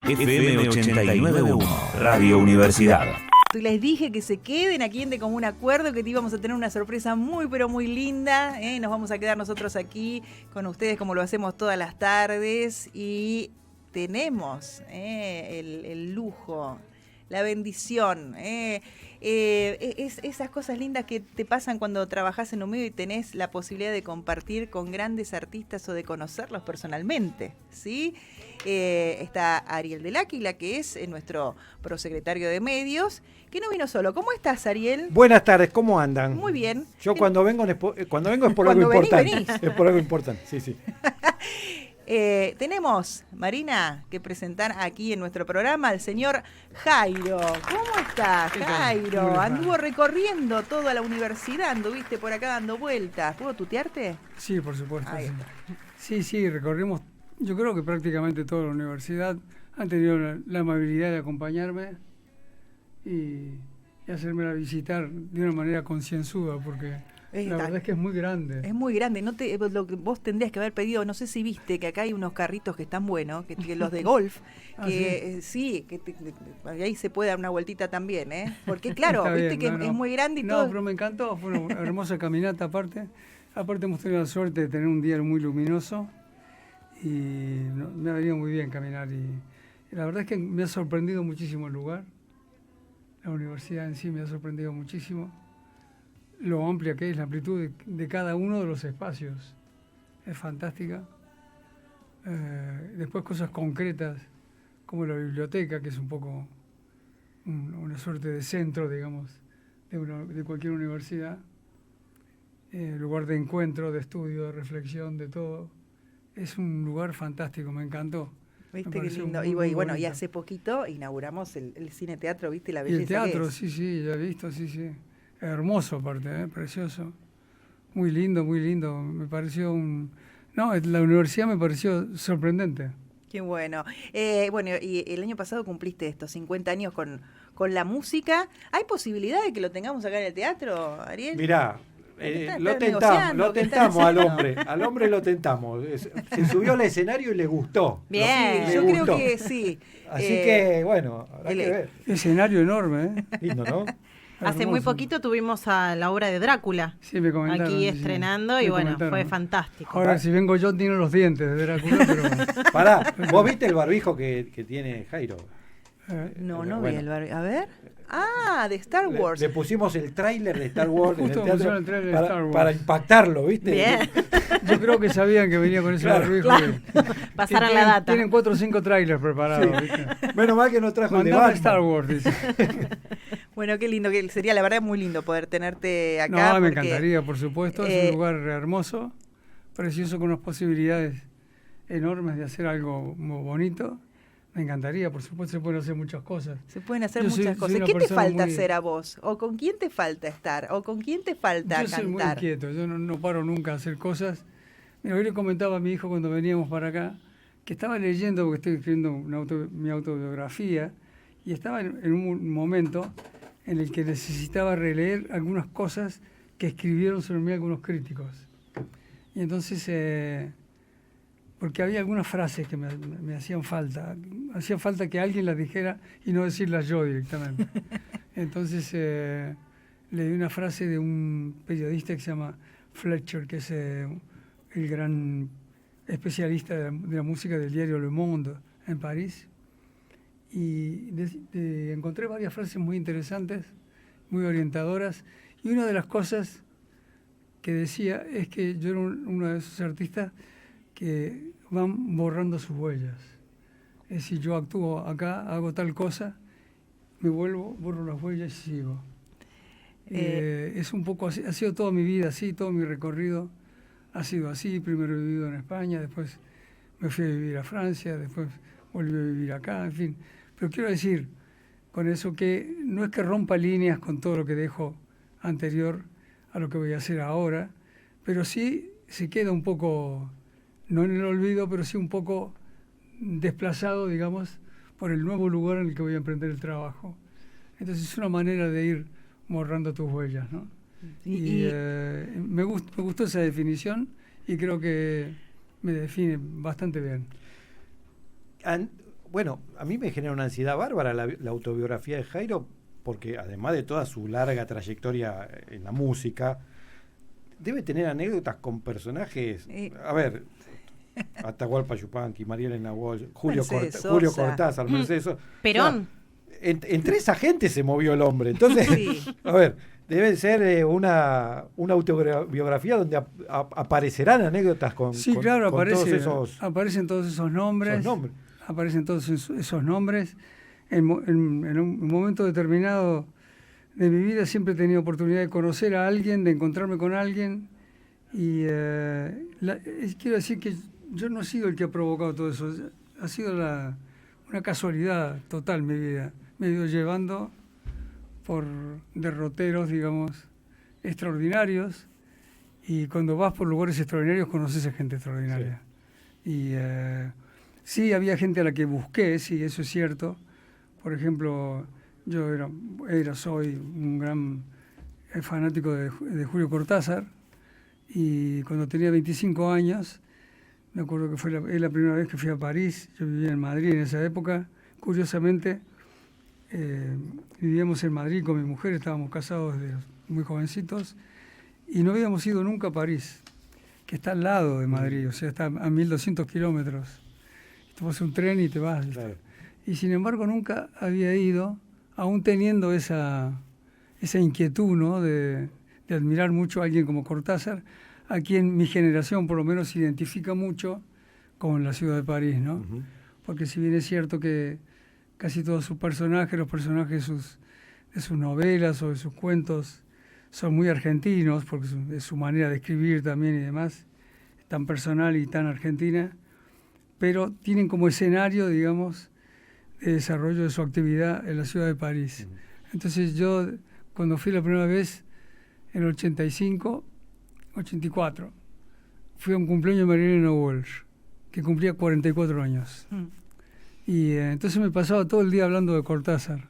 FM 89.1, Radio Universidad. Les dije que se queden aquí en De Común Acuerdo, que te íbamos a tener una sorpresa muy, pero muy linda. Nos vamos a quedar nosotros aquí con ustedes como lo hacemos todas las tardes. Y tenemos el lujo, la bendición, esas cosas lindas que te pasan cuando trabajás en un medio y tenés la posibilidad de compartir con grandes artistas o de conocerlos personalmente, ¿sí? Está Ariel Del Águila, que es nuestro prosecretario de medios, que no vino solo. ¿Cómo estás, Ariel? Buenas tardes, ¿cómo andan? Muy bien. Yo cuando vengo es por algo venís, importante. venís. Es por algo importante, sí. Tenemos, Marina, que presentar aquí en nuestro programa al señor Jairo. ¿Cómo estás, Jairo? Anduvo recorriendo toda la universidad, anduviste por acá dando vueltas. ¿Puedo tutearte? Sí, por supuesto. Ahí Sí. está. Sí, recorrimos, yo creo que prácticamente toda la universidad. Han tenido la amabilidad de acompañarme y hacerme visitar de una manera concienzuda, porque la verdad es que es muy grande. Es muy grande. Lo que vos tendrías que haber pedido, no sé si viste que acá hay unos carritos que están buenos, que los de golf, que sí, ahí se puede dar una vueltita también, ¿eh? Porque claro, viste que es muy grande y todo. No, pero me encantó, fue una hermosa caminata aparte. Aparte hemos tenido la suerte de tener un día muy luminoso y me ha venido muy bien caminar. Y la verdad es que me ha sorprendido muchísimo el lugar. La universidad en sí me ha sorprendido muchísimo. Lo amplia que es, la amplitud de cada uno de los espacios. Es fantástica. Después cosas concretas, como la biblioteca, que es un poco una suerte de centro, digamos, de cualquier universidad. Lugar de encuentro, de estudio, de reflexión, de todo. Es un lugar fantástico, me encantó. ¿Viste qué lindo? Y bueno, y hace poquito inauguramos el cine teatro, ¿viste la belleza? Y el teatro, que es? sí, ya he visto, sí. Hermoso aparte, precioso. Muy lindo. Me pareció la universidad me pareció sorprendente. Qué bueno. Bueno, y el año pasado cumpliste estos 50 años con la música. ¿Hay posibilidad de que lo tengamos acá en el teatro, Ariel? Mirá, lo tentamos al hombre lo tentamos. Se subió al escenario y le gustó. Bien, yo creo que sí. Así que, bueno, habrá que ver. Escenario enorme, ¿eh? Lindo, ¿no? Hace muy poquito tuvimos a la obra de Drácula. Sí, me comentaron. Aquí estrenando y bueno, fue fantástico. Ahora, si vengo yo, tiene los dientes de Drácula, pero... Pará, ¿vos viste el barbijo que tiene Jairo? No vi el barbijo. A ver. De Star Wars. Le pusimos el tráiler de Star Wars en el Justo teatro el tráiler de Star Wars. para impactarlo, ¿viste? Bien. Yo creo que sabían que venía con ese barbijo. Claro. Pasaron la data. Tienen 4 o 5 trailers preparados, ¿viste? Menos mal que no trajo el de Mandame Batman. Star Wars, dice. Bueno, qué lindo que sería, la verdad muy lindo poder tenerte acá. No, me encantaría, por supuesto. Es un lugar hermoso, precioso, con unas posibilidades enormes de hacer algo muy bonito. Me encantaría, por supuesto, se pueden hacer muchas cosas. Se pueden hacer muchas cosas. ¿Qué te falta hacer a vos? ¿O con quién te falta estar? ¿O con quién te falta cantar? Yo soy muy inquieto, yo no paro nunca a hacer cosas. Mira, hoy le comentaba a mi hijo cuando veníamos para acá que estaba leyendo, porque estoy escribiendo mi autobiografía, y estaba en un momento en el que necesitaba releer algunas cosas que escribieron sobre mí algunos críticos. Y entonces... porque había algunas frases que me hacían falta. Hacía falta que alguien las dijera y no decirlas yo directamente. Entonces leí una frase de un periodista que se llama Fletcher, que es el gran especialista de la música del diario Le Monde en París. Y encontré varias frases muy interesantes, muy orientadoras. Y una de las cosas que decía es que yo era uno de esos artistas que van borrando sus huellas. Es decir, yo actúo acá, hago tal cosa, me vuelvo, borro las huellas y sigo. Es un poco así, ha sido toda mi vida así, todo mi recorrido ha sido así. Primero he vivido en España, después me fui a vivir a Francia, después volví a vivir acá, en fin. Pero quiero decir con eso que no es que rompa líneas con todo lo que dejo anterior a lo que voy a hacer ahora, pero sí se queda un poco... no en el olvido, pero sí un poco desplazado, digamos, por el nuevo lugar en el que voy a emprender el trabajo. Entonces es una manera de ir borrando tus huellas, ¿no? Me gustó esa definición y creo que me define bastante bien. bueno, a mí me genera una ansiedad bárbara la autobiografía de Jairo, porque además de toda su larga trayectoria en la música, debe tener anécdotas con personajes. A ver, Atahualpa Yupanqui, María Elena Walsh, Julio Cortázar, Mercedes Sosa. Perón. O sea, entre esa gente se movió el hombre. Entonces, a ver, debe ser una autobiografía donde aparecerán anécdotas con claro, con aparecen todos esos nombres. Aparecen todos esos nombres. En un momento determinado de mi vida siempre he tenido oportunidad de conocer a alguien, de encontrarme con alguien. Y quiero decir que yo no he sido el que ha provocado todo eso. Ha sido una casualidad total mi vida. Me he ido llevando por derroteros, digamos, extraordinarios. Y cuando vas por lugares extraordinarios conoces a gente extraordinaria. Sí. Y sí, había gente a la que busqué, sí, eso es cierto. Por ejemplo, yo soy un gran fanático de Julio Cortázar, y cuando tenía 25 años, me acuerdo que fue la primera vez que fui a París. Yo vivía en Madrid en esa época. Curiosamente, vivíamos en Madrid con mi mujer, estábamos casados desde muy jovencitos, y no habíamos ido nunca a París, que está al lado de Madrid, o sea, está a 1200 kilómetros. Tomas un tren y te vas. Claro. Y sin embargo nunca había ido, aún teniendo esa inquietud, ¿no?, de admirar mucho a alguien como Cortázar, a quien mi generación por lo menos se identifica mucho con la ciudad de París, ¿no? Uh-huh. Porque si bien es cierto que casi todos sus personajes, los personajes de sus novelas o de sus cuentos, son muy argentinos, porque de su manera de escribir también y demás, tan personal y tan argentina, pero tienen como escenario, digamos, de desarrollo de su actividad en la ciudad de París. Uh-huh. Entonces yo, cuando fui la primera vez, en el 84, fui a un cumpleaños de María Elena Walsh, que cumplía 44 años. Y entonces me pasaba todo el día hablando de Cortázar.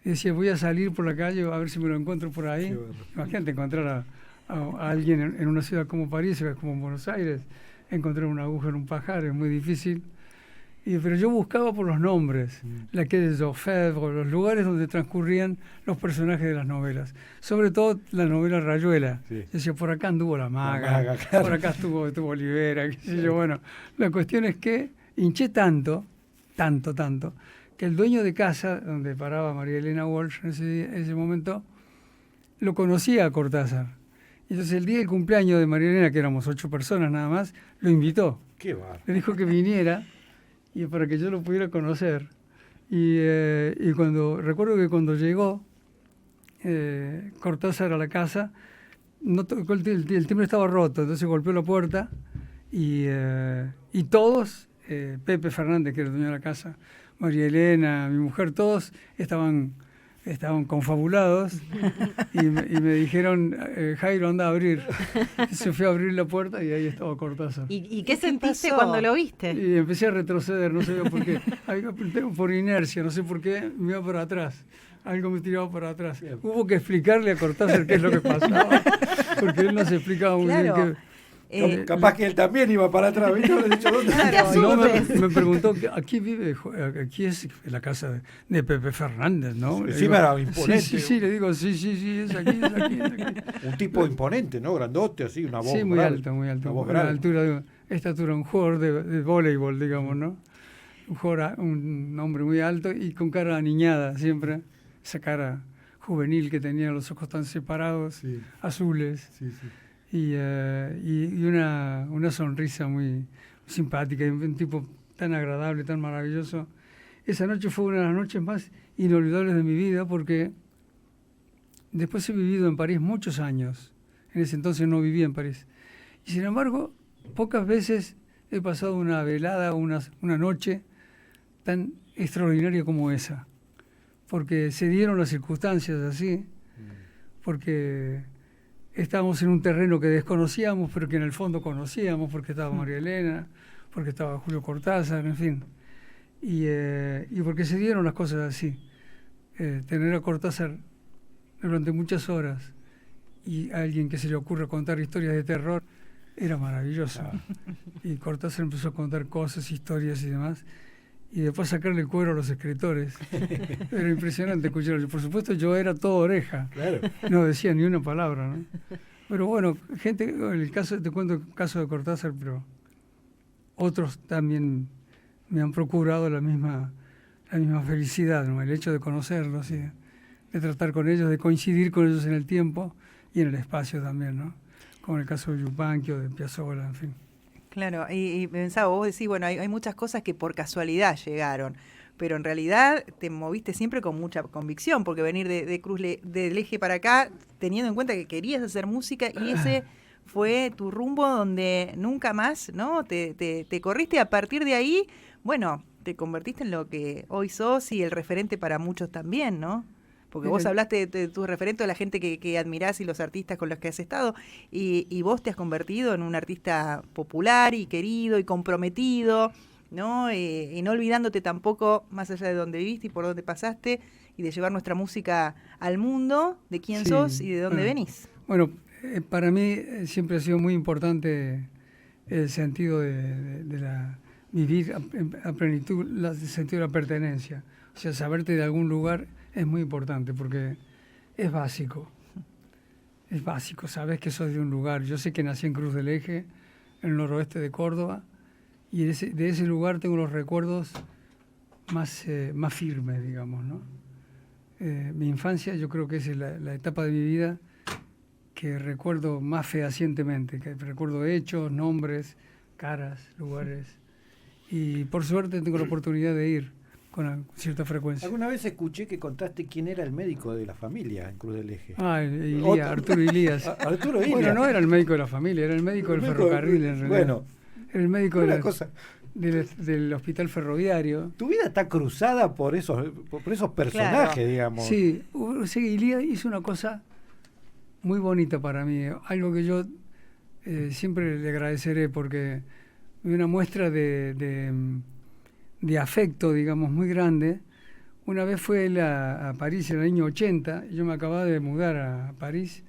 Y decía, voy a salir por la calle a ver si me lo encuentro por ahí. Bueno. Imagínate encontrar a alguien en una ciudad como París, como Buenos Aires, encontrar una aguja en un pajar es muy difícil. Pero yo buscaba por los nombres, la calle de Orfèvre, los lugares donde transcurrían los personajes de las novelas. Sobre todo la novela Rayuela. Sí. Yo decía, por acá anduvo la maga, claro. Por acá estuvo Olivera, qué sé yo. Bueno, la cuestión es que hinché tanto, que el dueño de casa, donde paraba María Elena Walsh en ese momento, lo conocía a Cortázar. Entonces el día del cumpleaños de María Elena, que éramos 8 personas nada más, lo invitó. Qué bárbaro. Le dijo que viniera y para que yo lo pudiera conocer. Y recuerdo que cuando llegó Cortázar a la casa, el timbre estaba roto, entonces golpeó la puerta y todos, Pepe Fernández, que era el dueño de la casa, María Elena, mi mujer, todos estaban confabulados y me dijeron, Jairo, anda a abrir. Se fue a abrir la puerta y ahí estaba Cortázar. ¿Y qué sentiste cuando lo viste? Y empecé a retroceder, no sabía por qué. Por inercia, no sé por qué, me iba para atrás. Algo me tiraba para atrás. Bien. Hubo que explicarle a Cortázar qué es lo que pasaba, porque él no se explicaba muy bien. Capaz que él también iba para atrás. Me preguntó, aquí es la casa de Pepe Fernández, ¿no? Encima era imponente. Sí, le digo, sí, es aquí. Un tipo imponente, ¿no? Grandote, así, una voz. Sí, muy alto. Una estatura, un jugador de voleibol, digamos, ¿no? Un hombre muy alto y con cara aniñada siempre, esa cara juvenil que tenía, los ojos tan separados, azules. Sí. Y una sonrisa muy simpática, y un tipo tan agradable, tan maravilloso. Esa noche fue una de las noches más inolvidables de mi vida, porque después he vivido en París muchos años. En ese entonces no vivía en París. Y sin embargo, pocas veces he pasado una velada, una noche tan extraordinaria como esa. Porque se dieron las circunstancias así, porque estábamos en un terreno que desconocíamos, pero que en el fondo conocíamos, porque estaba María Elena, porque estaba Julio Cortázar, en fin. Y porque se dieron las cosas así. Tener a Cortázar durante muchas horas y a alguien que se le ocurra contar historias de terror era maravilloso. Y Cortázar empezó a contar cosas, historias y demás. y después sacarle el cuero a los escritores. Era impresionante escucharlo. Por supuesto, yo era todo oreja. Claro. No decía ni una palabra, ¿no? Pero bueno, te cuento el caso de Cortázar, pero otros también me han procurado la misma felicidad, ¿no? El hecho de conocerlos y de tratar con ellos, de coincidir con ellos en el tiempo y en el espacio también, ¿no? Como el caso de Yupanqui o de Piazzolla, en fin. Claro, y pensaba, vos decís, bueno, hay muchas cosas que por casualidad llegaron, pero en realidad te moviste siempre con mucha convicción, porque venir de del Eje para acá, teniendo en cuenta que querías hacer música, y ese fue tu rumbo donde nunca más, ¿no? Te corriste, y a partir de ahí, bueno, te convertiste en lo que hoy sos y el referente para muchos también, ¿no? Porque vos hablaste de tus referentes, de la gente que admirás y los artistas con los que has estado, y vos te has convertido en un artista popular y querido y comprometido, ¿no? Y no olvidándote tampoco, más allá de dónde viviste y por dónde pasaste, y de llevar nuestra música al mundo, de quién sos y de dónde venís. Bueno, para mí siempre ha sido muy importante el sentido de la vivir a plenitud, el sentido de la pertenencia. O sea, saberte de algún lugar es muy importante porque es básico. Es básico, sabes que sos de un lugar. Yo sé que nací en Cruz del Eje, en el noroeste de Córdoba, y de ese lugar tengo los recuerdos más firmes, digamos, ¿no? Mi infancia yo creo que es la etapa de mi vida que recuerdo más fehacientemente, que recuerdo hechos, nombres, caras, lugares. Y por suerte tengo la oportunidad de ir con cierta frecuencia. Alguna vez escuché que contaste quién era el médico de la familia en Cruz del Eje. Arturo Ilías. Arturo Ilías. Bueno, no era el médico de la familia, era el médico del ferrocarril en realidad. Bueno, era el médico del hospital ferroviario. Tu vida está cruzada por esos personajes, Claro. digamos. Sí, Ilías hizo una cosa muy bonita para mí, algo que yo siempre le agradeceré porque una muestra de afecto, digamos, muy grande. Una vez fue él a París en el año 80, yo me acababa de mudar a París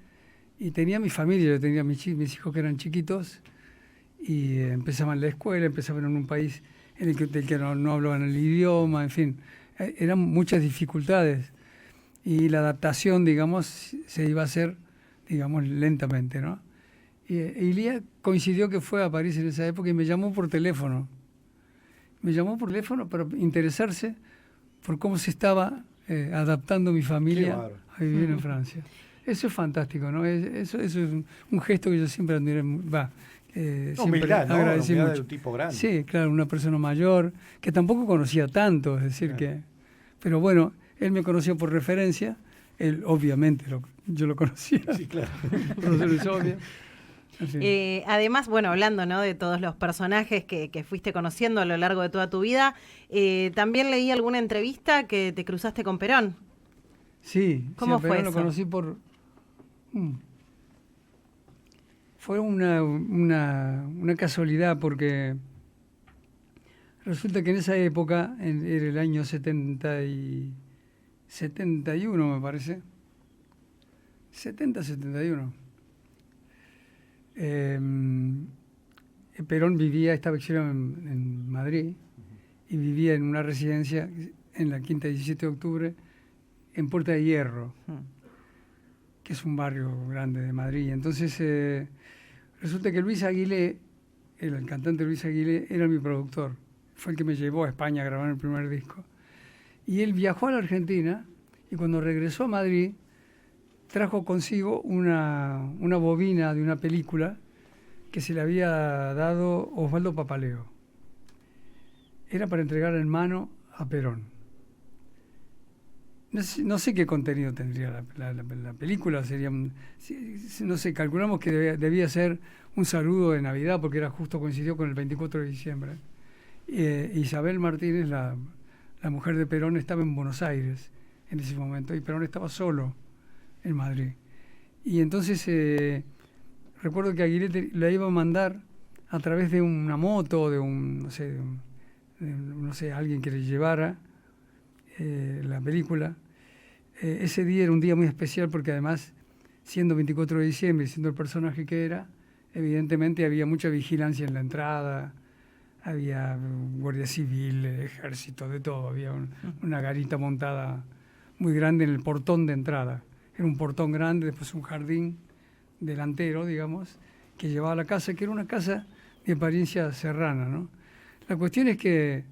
y tenía mi familia, yo tenía mis hijos que eran chiquitos y empezaban la escuela, empezaban en un país del que no hablaban el idioma, en fin, eran muchas dificultades y la adaptación, digamos, se iba a hacer, digamos, lentamente, ¿no? Y Ilías coincidió que fue a París en esa época y me llamó por teléfono. Me llamó por teléfono para interesarse por cómo se estaba adaptando mi familia a vivir en Francia. Eso es fantástico, ¿no? Eso es un gesto que yo siempre admiré, siempre humildad, ¿no? agradecí Humildad mucho. de un tipo grande. Sí, claro, una persona mayor, que tampoco conocía tanto, es decir, Claro. pero bueno, él me conoció por referencia, él obviamente yo lo conocía, Sí, claro. por eso es obvio. Además, bueno, hablando, ¿no?, de todos los personajes que fuiste conociendo a lo largo de toda tu vida, también leí alguna entrevista que te cruzaste con Perón. Sí, ¿Cómo fue lo eso? conocí por... Fue una casualidad porque resulta que en esa época, era el año 71 me parece, 71. Perón estaba exiliado en Madrid y vivía en una residencia en la Quinta 17 de Octubre, en Puerta de Hierro, que es un barrio grande de Madrid. Entonces, resulta que Luis Aguilé, el cantante Luis Aguilé, era mi productor. Fue el que me llevó a España a grabar el primer disco. Y él viajó a la Argentina y cuando regresó a Madrid, trajo consigo una bobina de una película que se le había dado Osvaldo Papaleo. Era para entregar en mano a Perón. No sé qué contenido tendría la película, sería, no sé, calculamos que debía ser un saludo de Navidad porque coincidió con el 24 de diciembre. Isabel Martínez, la mujer de Perón, estaba en Buenos Aires en ese momento y Perón estaba solo en Madrid. Y entonces recuerdo que Aguilé la iba a mandar a través de una moto, de alguien que le llevara la película. Ese día era un día muy especial porque además, siendo 24 de diciembre, siendo el personaje que era, evidentemente había mucha vigilancia en la entrada, había guardia civil, ejército, de todo. Había una garita montada muy grande en el portón de entrada. Era un portón grande, después un jardín delantero, digamos, que llevaba a la casa, que era una casa de apariencia serrana, ¿no? La cuestión es que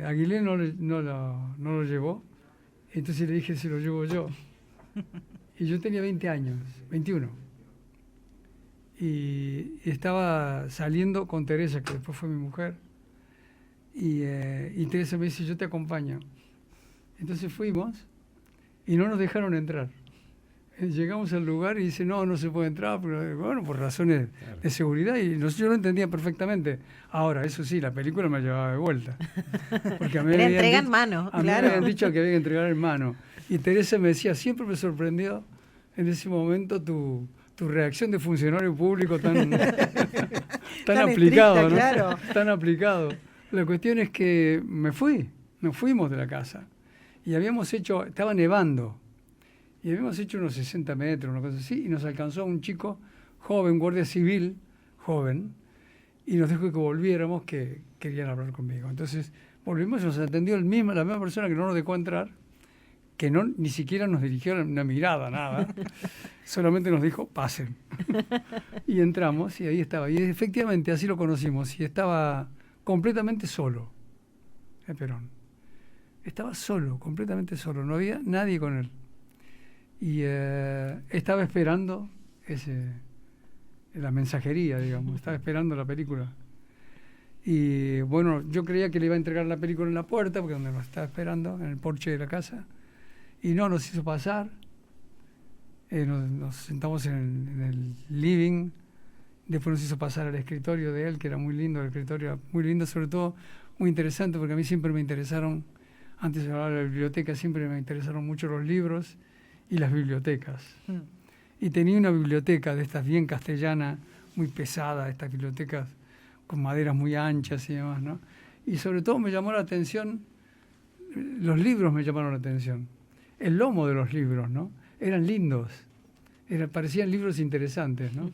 Aguilé no lo llevó, entonces le dije, se lo llevo yo. Y yo tenía 20 años, 21. Y estaba saliendo con Teresa, que después fue mi mujer, y Teresa me dice, yo te acompaño. Entonces fuimos y no nos dejaron entrar. Llegamos al lugar y dice, no se puede entrar, pero, bueno, por razones de seguridad, y yo lo entendía perfectamente. Ahora, eso sí, la película me llevaba de vuelta. Porque a mí le entregan mano. A mí me habían dicho que había que entregar en mano. Y Teresa me decía, siempre me sorprendió en ese momento tu reacción de funcionario público tan aplicado, estricta, ¿no? Claro. Tan aplicado. La cuestión es que nos fuimos de la casa. Y estaba nevando. Y habíamos hecho unos 60 metros, una cosa así, y nos alcanzó un chico joven, guardia civil, joven, y nos dijo que volviéramos, que querían hablar conmigo. Entonces volvimos y nos atendió la misma persona que no nos dejó entrar, que ni siquiera nos dirigió una mirada, nada, solamente nos dijo, pasen. Y entramos, y ahí estaba. Y efectivamente así lo conocimos, y estaba completamente solo, el Perón. Estaba solo, completamente solo, no había nadie con él. Y estaba esperando la mensajería, digamos, estaba esperando la película. Y bueno, yo creía que le iba a entregar la película en la puerta, porque donde nos estaba esperando, en el porche de la casa, y no nos hizo pasar. Nos sentamos en el living, después nos hizo pasar al escritorio de él, que era muy lindo, el escritorio muy lindo, sobre todo muy interesante, porque a mí siempre me interesaron, antes de hablar de la biblioteca, siempre me interesaron mucho los libros y las bibliotecas. Y tenía una biblioteca de estas bien castellana, muy pesada, estas bibliotecas con maderas muy anchas y demás, ¿no? Y sobre todo me llamó la atención, los libros me llamaron la atención, el lomo de los libros, ¿no? Eran lindos, parecían libros interesantes, ¿no?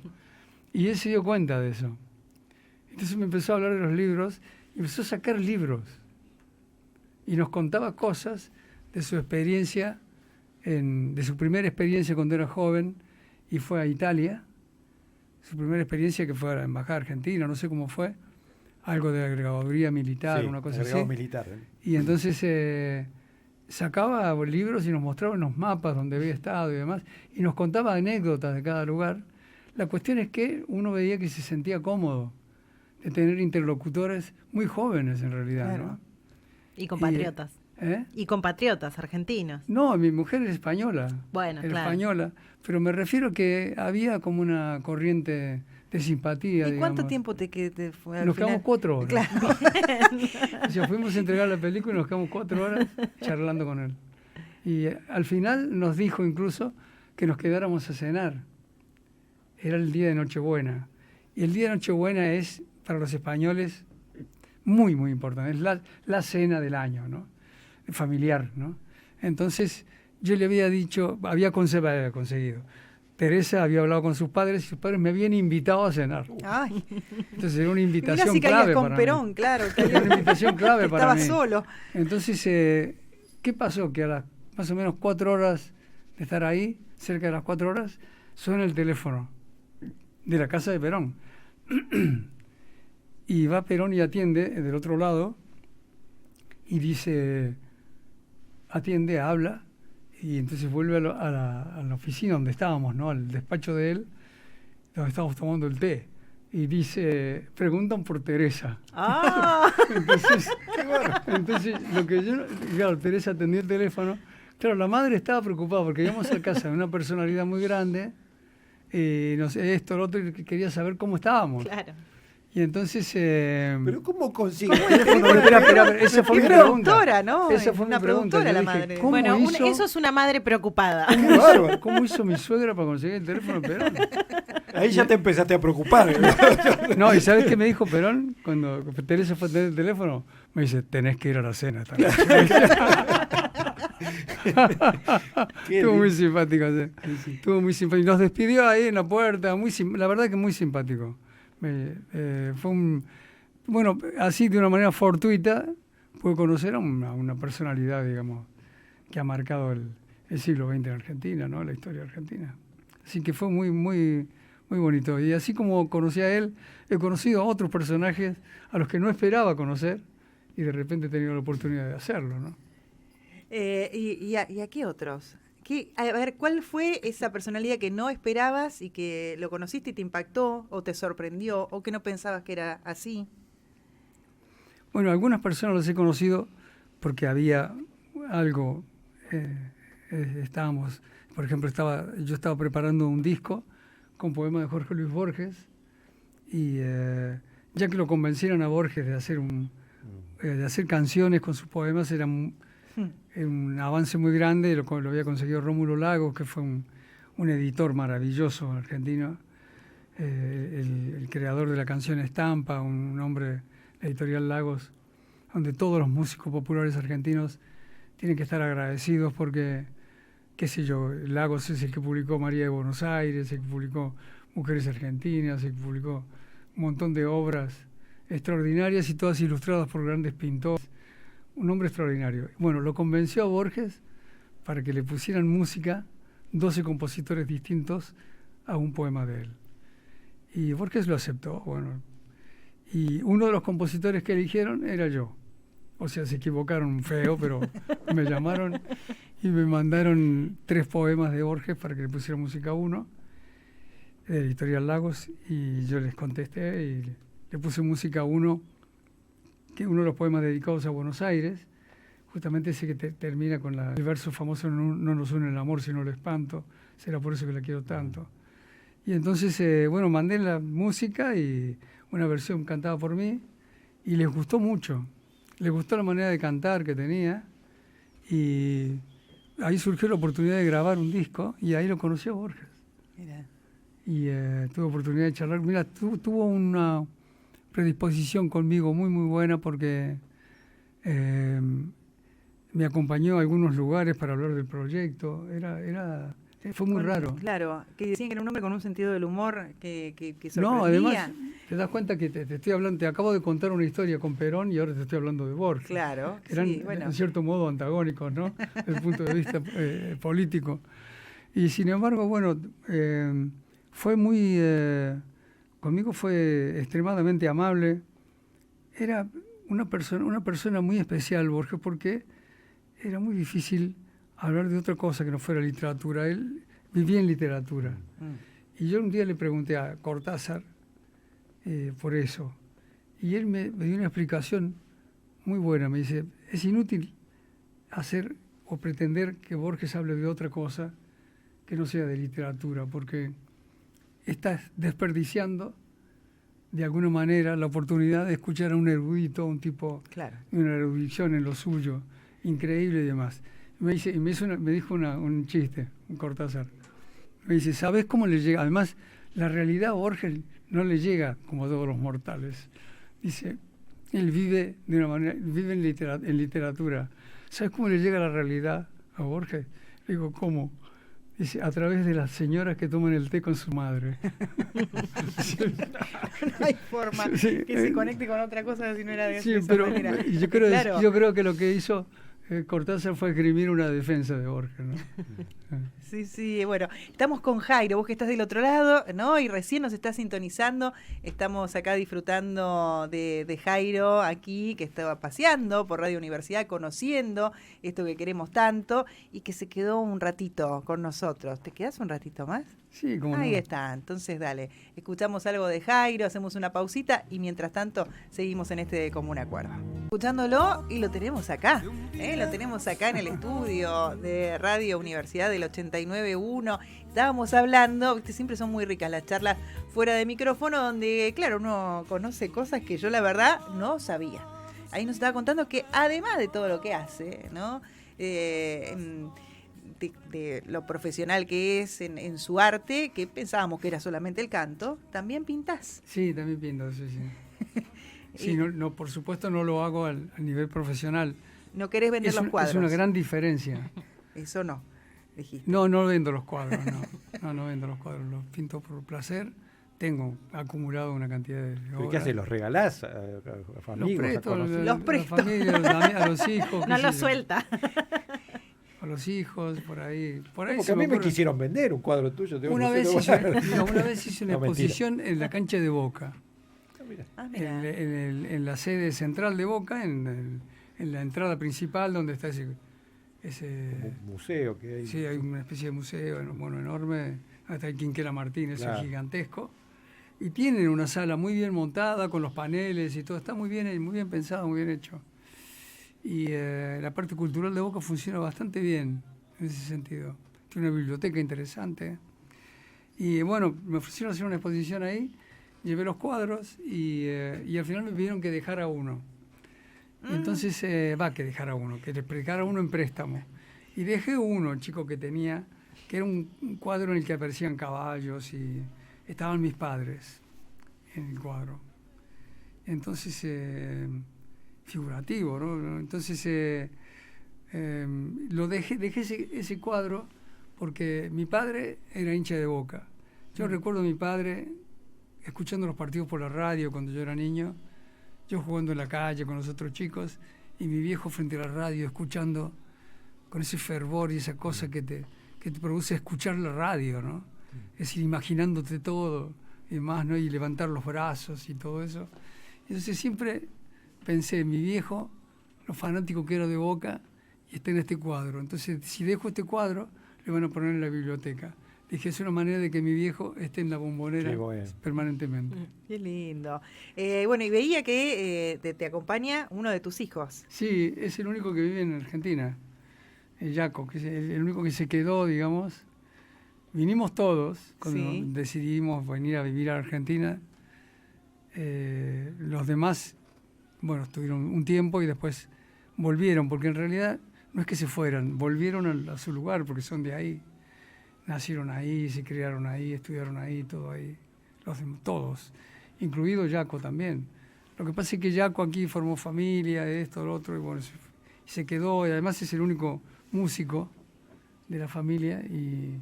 Y él se dio cuenta de eso. Entonces me empezó a hablar de los libros y empezó a sacar libros. Y nos contaba cosas de su experiencia, de su primera experiencia cuando era joven y fue a Italia, su primera experiencia que fue a la Embajada Argentina, no sé cómo fue, algo de agregaduría militar, Sí, una cosa así. militar. Y entonces sacaba libros y nos mostraba en los mapas donde había estado y demás, y nos contaba anécdotas de cada lugar. La cuestión es que uno veía que se sentía cómodo de tener interlocutores muy jóvenes en realidad, Claro. ¿no? Y compatriotas. Y compatriotas argentinos. No, mi mujer es española. Bueno, era claro. española, pero me refiero que había como una corriente de simpatía. ¿Y cuánto digamos. tiempo te fue al Nos final? quedamos 4 horas. Claro. O sea, fuimos a entregar la película y nos quedamos 4 horas charlando con él. Y al final nos dijo incluso que nos quedáramos a cenar. Era el día de Nochebuena. Y el día de Nochebuena es, para los españoles, muy, muy importante. Es la cena del año, ¿no? Familiar, ¿no? Entonces, yo le había dicho, había conseguido. Teresa había hablado con sus padres y sus padres me habían invitado a cenar. Ay, Entonces era una mirá invitación si clave caías con para Perón, mí. claro. Era una invitación clave para Estaba mí. solo. Entonces, ¿qué pasó? Que a las más o menos 4 horas de estar ahí, cerca de las 4 horas, suena el teléfono de la casa de Perón. Y va Perón y atiende del otro lado y dice, atiende, habla, y entonces vuelve a la oficina donde estábamos, ¿no? Al despacho de él, donde estábamos tomando el té, y dice, preguntan por Teresa. Ah, Entonces, claro, Teresa atendió el teléfono. Claro, la madre estaba preocupada porque íbamos a casa de una personalidad muy grande, no sé, esto, lo otro, y quería saber cómo estábamos. claro. Y entonces... Pero ¿cómo consigue? Espera, esa fue Es mi pregunta. productora, ¿no? Esa fue Una mi pregunta. productora Yo la dije, madre. ¿cómo Bueno, hizo, eso es una madre preocupada. Qué bárbaro. ¿Cómo hizo mi suegra para conseguir el teléfono de Perón? Ahí ya te empezaste a preocupar. No, ¿y sabes qué me dijo Perón cuando Teresa fue a tener el teléfono? Me dice, tenés que ir a la cena esta noche. Estuvo muy simpático. Sí. Estuvo muy simpático. Nos despidió ahí en la puerta, la verdad que muy simpático. bueno, así de una manera fortuita pude conocer a una personalidad, digamos, que ha marcado el siglo XX en Argentina, ¿no? La historia argentina. Así que fue muy, muy, muy bonito. Y así como conocí a él, he conocido a otros personajes a los que no esperaba conocer y de repente he tenido la oportunidad de hacerlo, ¿no? ¿Y a qué otros? A ver, ¿cuál fue esa personalidad que no esperabas y que lo conociste y te impactó o te sorprendió o que no pensabas que era así? Bueno, algunas personas las he conocido porque había algo, estábamos, por ejemplo, yo estaba preparando un disco con poemas de Jorge Luis Borges y ya que lo convencieron a Borges de hacer canciones con sus poemas era un avance muy grande, lo había conseguido Rómulo Lagos, que fue un editor maravilloso argentino, el creador de la canción Estampa, un hombre, la editorial Lagos, donde todos los músicos populares argentinos tienen que estar agradecidos porque, qué sé yo, Lagos es el que publicó María de Buenos Aires, el que publicó Mujeres Argentinas, el que publicó un montón de obras extraordinarias y todas ilustradas por grandes pintores. Un hombre extraordinario. Bueno, lo convenció a Borges para que le pusieran música 12 compositores distintos a un poema de él. Y Borges lo aceptó, bueno. Y uno de los compositores que eligieron era yo. O sea, se equivocaron feo, pero me llamaron y me mandaron 3 poemas de Borges para que le pusiera música a uno, de Editorial Lagos, y yo les contesté y le puse música a uno de los poemas dedicados a Buenos Aires, justamente ese que termina con el verso famoso no nos une el amor sino el espanto, será por eso que la quiero tanto. Y entonces, bueno, mandé la música y una versión cantada por mí y les gustó mucho, les gustó la manera de cantar que tenía y ahí surgió la oportunidad de grabar un disco y ahí lo conocí a Borges. Mira. Y tuve oportunidad de charlar. Mira, tuvo una predisposición conmigo muy, muy buena porque me acompañó a algunos lugares para hablar del proyecto. Fue muy raro. Claro, que decían que era un hombre con un sentido del humor que sorprendía. No, además, te das cuenta que te estoy hablando, te acabo de contar una historia con Perón y ahora te estoy hablando de Borges. Claro, Eran, sí, bueno. en cierto modo, antagónicos, ¿no? Desde el punto de vista político. Y sin embargo, bueno, fue muy... conmigo fue extremadamente amable. Era una persona muy especial, Borges, porque era muy difícil hablar de otra cosa que no fuera literatura. Él vivía en literatura. Y yo un día le pregunté a Cortázar por eso. Y él me dio una explicación muy buena. Me dice, es inútil hacer o pretender que Borges hable de otra cosa que no sea de literatura, porque estás desperdiciando de alguna manera la oportunidad de escuchar a un erudito, un tipo de una erudición en lo suyo, increíble y demás. Me dijo un chiste, un Cortázar. Me dice, ¿sabes cómo le llega? Además, la realidad a Borges no le llega como a todos los mortales. Dice, él vive de una manera, vive en literatura. ¿Sabes cómo le llega la realidad a Borges? Le digo, ¿cómo? Dice, a través de las señoras que toman el té con su madre. No hay forma que se conecte con otra cosa si no era de esa pero manera. Yo creo que lo que hizo Cortázar fue esgrimir una defensa de Borges, ¿no? Sí, bueno, estamos con Jairo, vos que estás del otro lado, ¿no? Y recién nos estás sintonizando, estamos acá disfrutando de Jairo aquí, que estaba paseando por Radio Universidad, conociendo esto que queremos tanto, y que se quedó un ratito con nosotros. ¿Te quedás un ratito más? Sí, como Ahí está, entonces dale, escuchamos algo de Jairo, hacemos una pausita y mientras tanto seguimos en este de común acuerdo. Escuchándolo y lo tenemos acá, lo tenemos acá en el estudio de Radio Universidad del 89.1. Estábamos hablando, ¿viste? Siempre son muy ricas las charlas fuera de micrófono donde, claro, uno conoce cosas que yo la verdad no sabía. Ahí nos estaba contando que además de todo lo que hace, ¿no? De lo profesional que es en su arte, que pensábamos que era solamente el canto, también pintás. Sí, también pinto, sí. Sí, no, por supuesto no lo hago al nivel profesional. No querés vender los cuadros. Es una gran diferencia. Eso no, dijiste. No vendo los cuadros, no vendo los cuadros, los pinto por placer, tengo acumulado una cantidad de obras. ¿Qué haces? ¿Los regalás a amigos? Los presto. A la familia, a los hijos. No lo suelta. A los hijos, por ahí. Porque a mí me quisieron vender un cuadro tuyo. Una vez hice una No, exposición en la cancha de Boca. Mira. En la sede central de Boca, en la entrada principal donde está ese Un museo que hay. Sí, hay una especie de museo enorme, hasta el Quinquela Martínez, Claro. es gigantesco. Y tienen una sala muy bien montada, con los paneles y todo, está muy bien pensado, muy bien hecho. Y la parte cultural de Boca funciona bastante bien en ese sentido. Tiene una biblioteca interesante. Y bueno, me ofrecieron hacer una exposición ahí, llevé los cuadros y al final me pidieron que dejara uno. Entonces, que dejara uno, que le dejara uno en préstamo. Y dejé uno, chico, que tenía, que era un cuadro en el que aparecían caballos y estaban mis padres en el cuadro. Entonces, figurativo, ¿no? Entonces, dejé ese cuadro porque mi padre era hincha de Boca. Yo recuerdo a mi padre escuchando los partidos por la radio cuando yo era niño, yo jugando en la calle con los otros chicos y mi viejo frente a la radio escuchando con ese fervor y esa cosa que te produce escuchar la radio, ¿no? Es decir, imaginándote todo y demás, ¿no? Y levantar los brazos y todo eso. Entonces siempre pensé, mi viejo, lo fanático que era de Boca, y está en este cuadro. Entonces, si dejo este cuadro, le van a poner en la biblioteca. Dije, es una manera de que mi viejo esté en la Bombonera permanentemente. Qué lindo. Bueno, y veía que te acompaña uno de tus hijos. Sí, es el único que vive en Argentina, el Jaco, que es el único que se quedó, digamos. Vinimos todos cuando decidimos venir a vivir a Argentina. Los demás, bueno, estuvieron un tiempo y después volvieron, porque en realidad no es que se fueran, volvieron a su lugar porque son de ahí. Nacieron ahí, se criaron ahí, estudiaron ahí, todo ahí. Todos, incluido Jaco también. Lo que pasa es que Jaco aquí formó familia, esto, lo otro, y bueno, se quedó, y además es el único músico de la familia y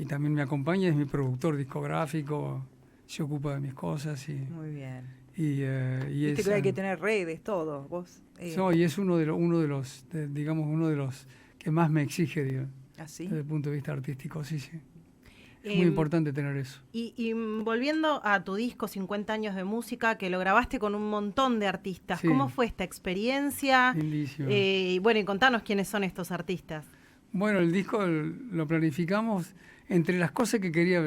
también me acompaña, es mi productor discográfico, se ocupa de mis cosas. Muy bien. Viste que hay que tener redes, todo, vos. Y es uno de los que más me exige, digo. ¿Ah, sí? Desde el punto de vista artístico, sí. Es muy importante tener eso. Y volviendo a tu disco 50 años de música, que lo grabaste con un montón de artistas, Sí. ¿Cómo fue esta experiencia? Lindísimo. Y contanos quiénes son estos artistas. Bueno, el disco lo planificamos entre las cosas que quería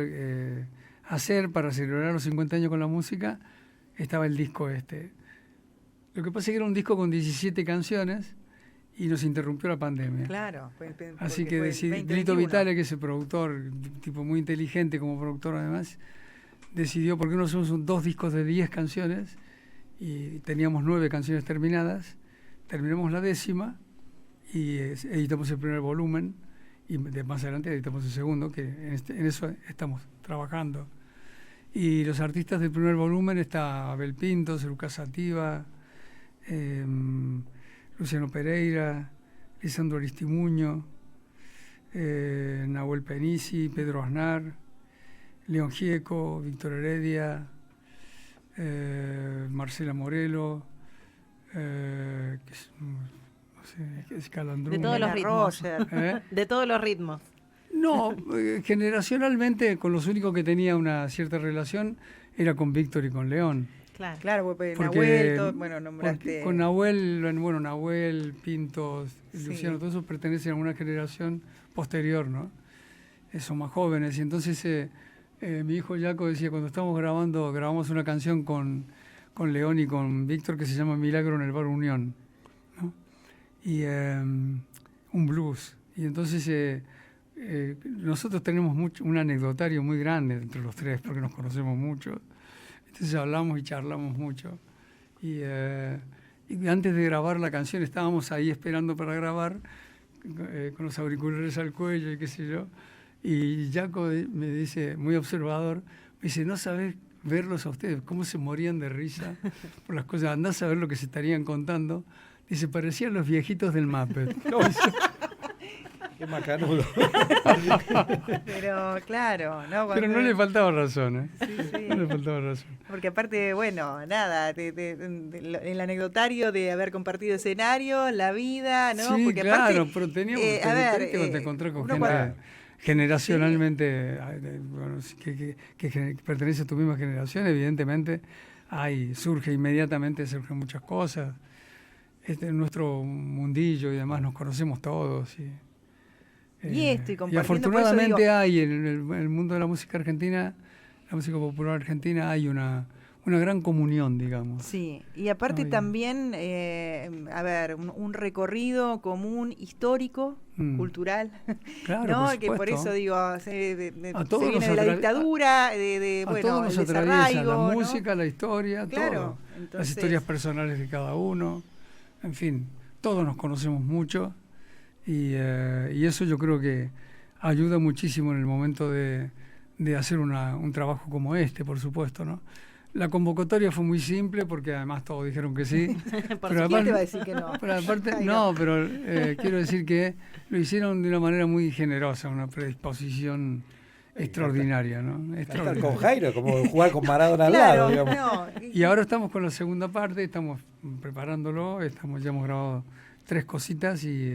hacer para celebrar los 50 años con la música, estaba el disco este. Lo que pasa es que era un disco con 17 canciones y nos interrumpió la pandemia. Claro. Así que decidí, Lito Vitale, que es el productor, tipo muy inteligente como productor además, decidió, porque no son 2 discos de 10 canciones y teníamos 9 canciones terminadas, terminamos la 10ª y editamos el primer volumen y más adelante editamos el segundo, que en eso estamos trabajando. Y los artistas del primer volumen está Abel Pintos, Lucas Sativa, Luciano Pereira, Lisandro Aristimuño, Nahuel Penisi, Pedro Aznar, León Gieco, Víctor Heredia, Marcela Morelo, es Calandrú. De todos los ritmos. De todos los ritmos. No, generacionalmente con los únicos que tenía una cierta relación era con Víctor y con León. Claro, Nahuel, nombraste. Con Nahuel, Pintos, Luciano, todos esos pertenecen a una generación posterior, ¿no? Son más jóvenes. Y entonces mi hijo Jaco decía, cuando estamos grabamos una canción con León y con Víctor que se llama Milagro en el Bar Unión, ¿no? Y un blues. Y entonces nosotros tenemos un anecdotario muy grande entre los tres porque nos conocemos mucho. Entonces hablamos y charlamos mucho. Y antes de grabar la canción estábamos ahí esperando para grabar, con los auriculares al cuello y qué sé yo. Y Jaco me dice, muy observador, me dice, no sabés verlos a ustedes, cómo se morían de risa por las cosas, andás a ver lo que se estarían contando. Dice, parecían los viejitos del Muppet. Qué macanudo. Pero claro, ¿no? Pero no le faltaba razón, ¿eh? Sí. No le faltaba razón. Porque aparte, bueno, nada, el anecdotario de haber compartido escenario, la vida, ¿no? Sí, Porque claro, aparte, pero teníamos te encontré con uno gente cuando- generacionalmente, bueno, que pertenece a tu misma generación, evidentemente, surgen muchas cosas. Nuestro mundillo y demás nos conocemos todos. Y esto, y compartiendo, afortunadamente por eso digo- hay en el mundo de la música argentina, la música popular argentina, hay una gran comunión, digamos. Sí, y aparte también, a ver, un recorrido común histórico, cultural, Claro, ¿no? por que por supuesto. eso digo, A se todos viene nos de la atra- dictadura, a bueno, todos nos el atraviesa desarraigo, la ¿no? música, la historia, Claro, todo. entonces- Las historias personales de cada uno, en fin, todos nos conocemos mucho y eso yo creo que ayuda muchísimo en el momento de hacer un trabajo como este, por supuesto, ¿no? La convocatoria fue muy simple porque además todos dijeron que sí. ¿Quién te va a decir que no? Pero aparte, Jairo. pero quiero decir que lo hicieron de una manera muy generosa, una predisposición extraordinaria, ¿no? Estar con Jairo, como jugar con Maradona al Claro, lado, digamos. no, Y ahora estamos con la segunda parte, estamos preparándolo, ya hemos grabado 3 cositas y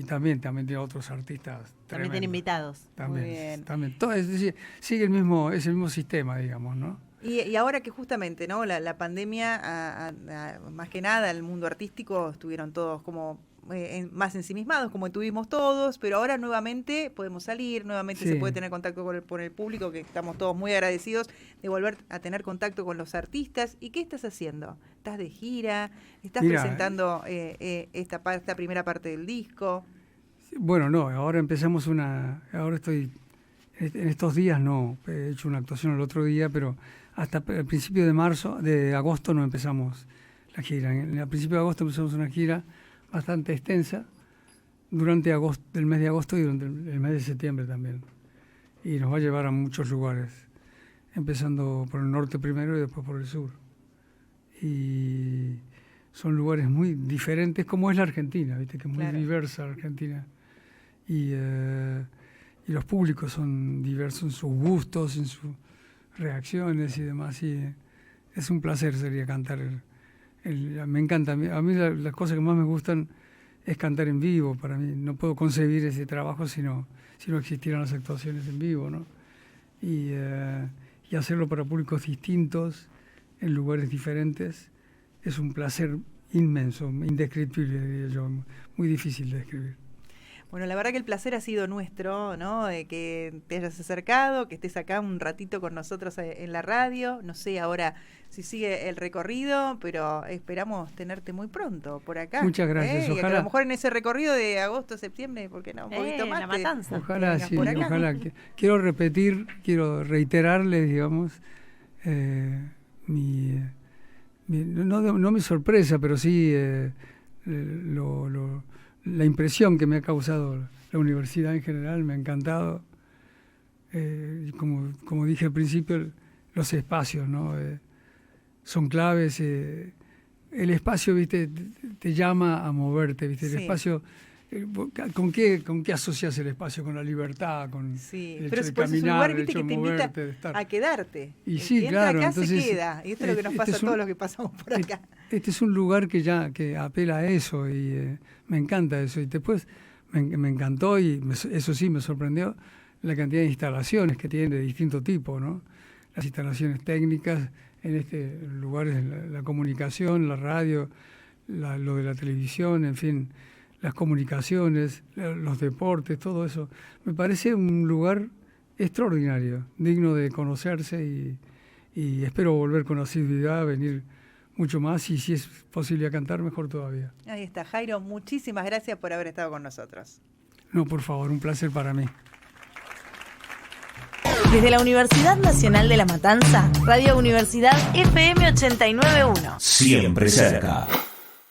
también tiene otros artistas También tremendos. tiene invitados. Muy bien. También. Todo, es decir, sigue el mismo sistema, digamos, ¿no? Y ahora que justamente, ¿no? La pandemia, más que nada, el mundo artístico estuvieron todos como más ensimismados, como tuvimos todos, pero ahora nuevamente podemos salir, nuevamente Sí. se puede tener contacto con el público, que estamos todos muy agradecidos de volver a tener contacto con los artistas. ¿Y qué estás haciendo? ¿Estás de gira? ¿Estás Mira, presentando esta primera parte del disco? Bueno, no, ahora empezamos ahora estoy, en estos días no, he hecho una actuación el otro día, pero hasta el principio de agosto no empezamos la gira. A principio de agosto empezamos una gira bastante extensa durante el mes de agosto y durante el mes de septiembre también. Y nos va a llevar a muchos lugares, empezando por el norte primero y después por el sur. Y son lugares muy diferentes, como es la Argentina, ¿viste? Que es muy Claro. diversa la Argentina. Y los públicos son diversos en sus gustos, en sus reacciones y demás. Y es un placer sería cantar. Me encanta. A mí las cosas que más me gustan es cantar en vivo. Para mí no puedo concebir ese trabajo si no existieran las actuaciones en vivo, ¿no? Y hacerlo para públicos distintos, en lugares diferentes, es un placer inmenso, indescriptible, diría yo, muy difícil de describir. Bueno, la verdad que el placer ha sido nuestro, ¿no? De que te hayas acercado, que estés acá un ratito con nosotros en la radio. No sé ahora si sigue el recorrido, pero esperamos tenerte muy pronto por acá. Muchas gracias, Y que ojalá. a lo mejor en ese recorrido de agosto, septiembre, ¿por qué no? Un poquito más. La matanza. Ojalá, vengas sí, por acá. ojalá. Quiero reiterarles, digamos, no mi sorpresa, pero sí la impresión que me ha causado la universidad en general. Me ha encantado. Como dije al principio, los espacios, ¿no? Son claves. El espacio, ¿viste? Te llama a moverte, ¿viste? El Sí. espacio. ¿Con qué asocias el espacio? Con la libertad, con Sí, el pero hecho de después es un caminar, lugar, el viste, hecho que de te invita moverte, de estar. a quedarte. Y El sí, que entra claro, acá entonces, se queda. Y esto es lo que nos pasa a todos los que pasamos por acá. Este es un lugar que apela a eso y me encanta eso. Y después me encantó y eso sí me sorprendió la cantidad de instalaciones que tienen de distinto tipo, ¿no? Las instalaciones técnicas en lugares, la comunicación, la radio, lo de la televisión, en fin, las comunicaciones, los deportes, todo eso. Me parece un lugar extraordinario, digno de conocerse y espero volver con asiduidad, venir mucho más y si es posible a cantar, mejor todavía. Ahí está, Jairo, muchísimas gracias por haber estado con nosotros. No, por favor, un placer para mí. Desde la Universidad Nacional de La Matanza, Radio Universidad FM 89.1. Siempre cerca.